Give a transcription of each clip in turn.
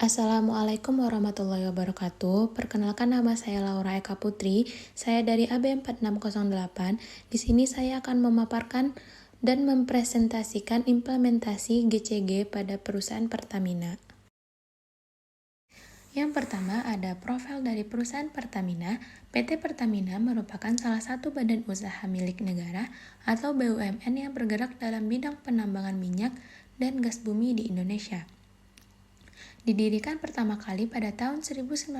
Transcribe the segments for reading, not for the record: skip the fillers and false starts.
Assalamualaikum warahmatullahi wabarakatuh. Perkenalkan, nama saya Laura Eka Putri. Saya dari AB4608. Di sini saya akan memaparkan dan mempresentasikan implementasi GCG pada perusahaan Pertamina. Yang pertama ada profil dari perusahaan Pertamina. PT Pertamina merupakan salah satu badan usaha milik negara atau BUMN yang bergerak dalam bidang penambangan minyak dan gas bumi di Indonesia. Didirikan pertama kali pada tahun 1957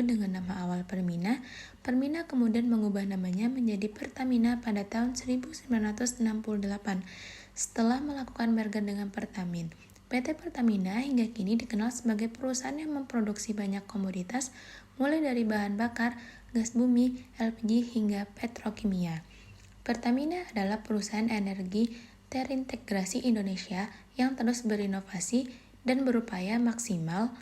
dengan nama awal Permina. Permina kemudian mengubah namanya menjadi Pertamina pada tahun 1968 setelah melakukan merger dengan Pertamin. PT Pertamina hingga kini dikenal sebagai perusahaan yang memproduksi banyak komoditas, mulai dari bahan bakar, gas bumi, LPG hingga petrokimia. Pertamina adalah perusahaan energi terintegrasi Indonesia yang terus berinovasi dan berupaya maksimal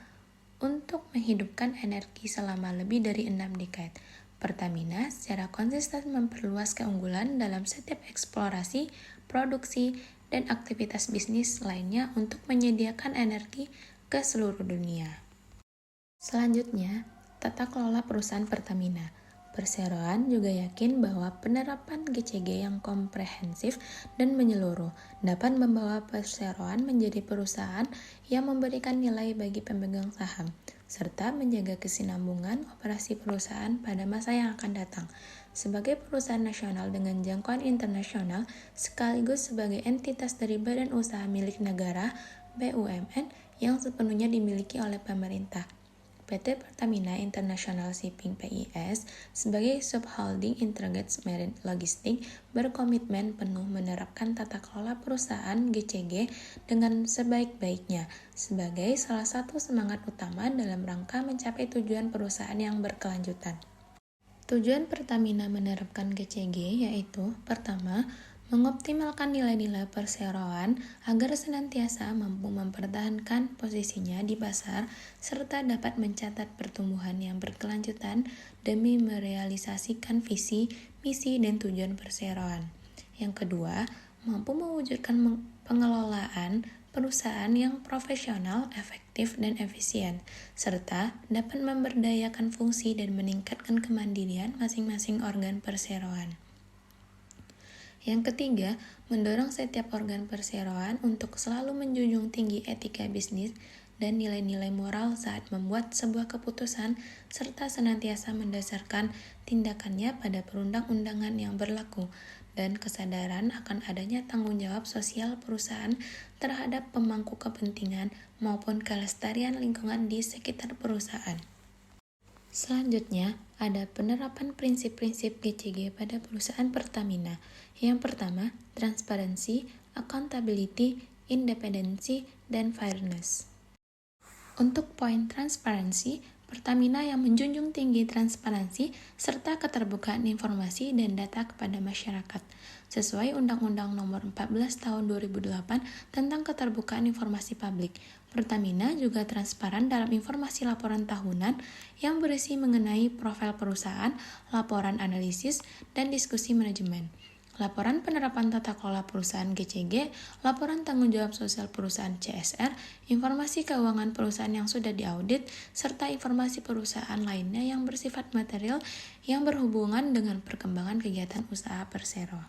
untuk menghidupkan energi selama lebih dari 6 dekade. Pertamina secara konsisten memperluas keunggulan dalam setiap eksplorasi, produksi, dan aktivitas bisnis lainnya untuk menyediakan energi ke seluruh dunia. Selanjutnya, tata kelola perusahaan Pertamina. Perseroan juga yakin bahwa penerapan GCG yang komprehensif dan menyeluruh dapat membawa Perseroan menjadi perusahaan yang memberikan nilai bagi pemegang saham, serta menjaga kesinambungan operasi perusahaan pada masa yang akan datang. Sebagai perusahaan nasional dengan jangkauan internasional, sekaligus sebagai entitas dari badan usaha milik negara (BUMN) yang sepenuhnya dimiliki oleh pemerintah. PT Pertamina International Shipping (PIS) sebagai subholding Integrated Marine Logistics berkomitmen penuh menerapkan tata kelola perusahaan GCG dengan sebaik-baiknya sebagai salah satu semangat utama dalam rangka mencapai tujuan perusahaan yang berkelanjutan. Tujuan Pertamina menerapkan GCG yaitu: pertama, mengoptimalkan nilai-nilai perseroan agar senantiasa mampu mempertahankan posisinya di pasar serta dapat mencatat pertumbuhan yang berkelanjutan demi merealisasikan visi, misi, dan tujuan perseroan. Yang kedua, mampu mewujudkan pengelolaan perusahaan yang profesional, efektif, dan efisien, serta dapat memberdayakan fungsi dan meningkatkan kemandirian masing-masing organ perseroan. Yang ketiga, mendorong setiap organ perseroan untuk selalu menjunjung tinggi etika bisnis dan nilai-nilai moral saat membuat sebuah keputusan, serta senantiasa mendasarkan tindakannya pada perundang-undangan yang berlaku dan kesadaran akan adanya tanggung jawab sosial perusahaan terhadap pemangku kepentingan maupun kelestarian lingkungan di sekitar perusahaan. Selanjutnya, ada penerapan prinsip-prinsip GCG pada perusahaan Pertamina. Yang pertama, transparansi, accountability, independensi, dan fairness. Untuk poin transparansi, Pertamina yang menjunjung tinggi transparansi serta keterbukaan informasi dan data kepada masyarakat, sesuai Undang-Undang Nomor 14 Tahun 2008 tentang Keterbukaan Informasi Publik. Pertamina juga transparan dalam informasi laporan tahunan yang berisi mengenai profil perusahaan, laporan analisis, dan diskusi manajemen. Laporan penerapan tata kelola perusahaan GCG, laporan tanggung jawab sosial perusahaan CSR, informasi keuangan perusahaan yang sudah diaudit, serta informasi perusahaan lainnya yang bersifat material yang berhubungan dengan perkembangan kegiatan usaha Persero.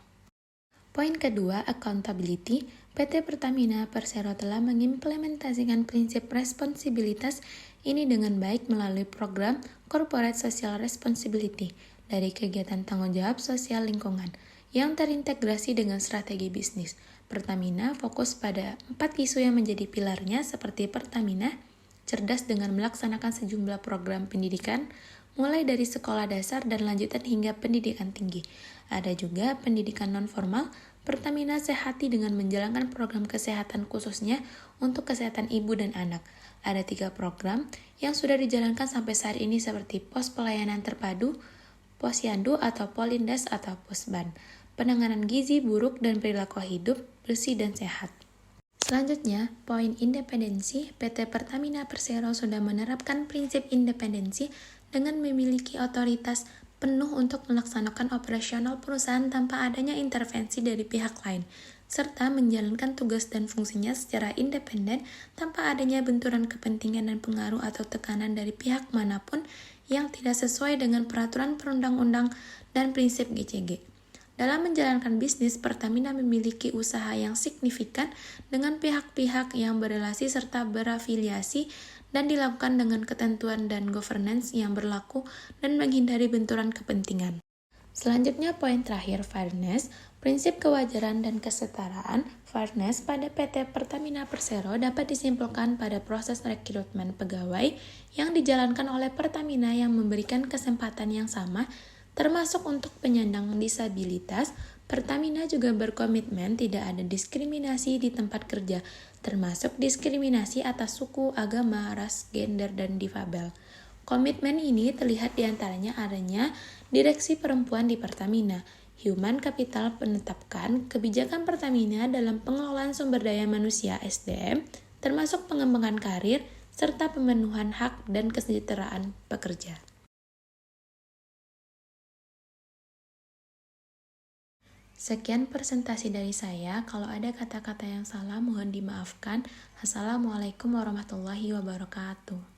Poin kedua, accountability. PT Pertamina Persero telah mengimplementasikan prinsip responsibilitas ini dengan baik melalui program Corporate Social Responsibility dari kegiatan tanggung jawab sosial lingkungan yang terintegrasi dengan strategi bisnis. Pertamina fokus pada 4 isu yang menjadi pilarnya, seperti Pertamina cerdas dengan melaksanakan sejumlah program pendidikan, mulai dari sekolah dasar dan lanjutan hingga pendidikan tinggi. Ada juga pendidikan non-formal. Pertamina sehati dengan menjalankan program kesehatan khususnya untuk kesehatan ibu dan anak. Ada 3 program yang sudah dijalankan sampai saat ini, seperti Pos Pelayanan Terpadu, Posyandu atau Polindes atau Posban, penanganan gizi buruk dan perilaku hidup bersih dan sehat. Selanjutnya, poin independensi. PT Pertamina Persero sudah menerapkan prinsip independensi dengan memiliki otoritas penuh untuk melaksanakan operasional perusahaan tanpa adanya intervensi dari pihak lain. serta menjalankan tugas dan fungsinya secara independen tanpa adanya benturan kepentingan dan pengaruh atau tekanan dari pihak manapun yang tidak sesuai dengan peraturan perundang-undang dan prinsip GCG. Dalam menjalankan bisnis, Pertamina memiliki usaha yang signifikan dengan pihak-pihak yang berrelasi serta berafiliasi dan dilakukan dengan ketentuan dan governance yang berlaku dan menghindari benturan kepentingan. Selanjutnya poin terakhir, fairness. Prinsip kewajaran dan kesetaraan fairness pada PT Pertamina Persero dapat disimpulkan pada proses rekrutmen pegawai yang dijalankan oleh Pertamina yang memberikan kesempatan yang sama, termasuk untuk penyandang disabilitas. Pertamina juga berkomitmen tidak ada diskriminasi di tempat kerja, termasuk diskriminasi atas suku, agama, ras, gender, dan difabel. Komitmen ini terlihat diantaranya adanya Direksi Perempuan di Pertamina. Human Capital menetapkan kebijakan Pertamina dalam pengelolaan sumber daya manusia (SDM), termasuk pengembangan karir, serta pemenuhan hak dan kesejahteraan pekerja. Sekian presentasi dari saya. Kalau ada kata-kata yang salah, mohon dimaafkan. Assalamualaikum warahmatullahi wabarakatuh.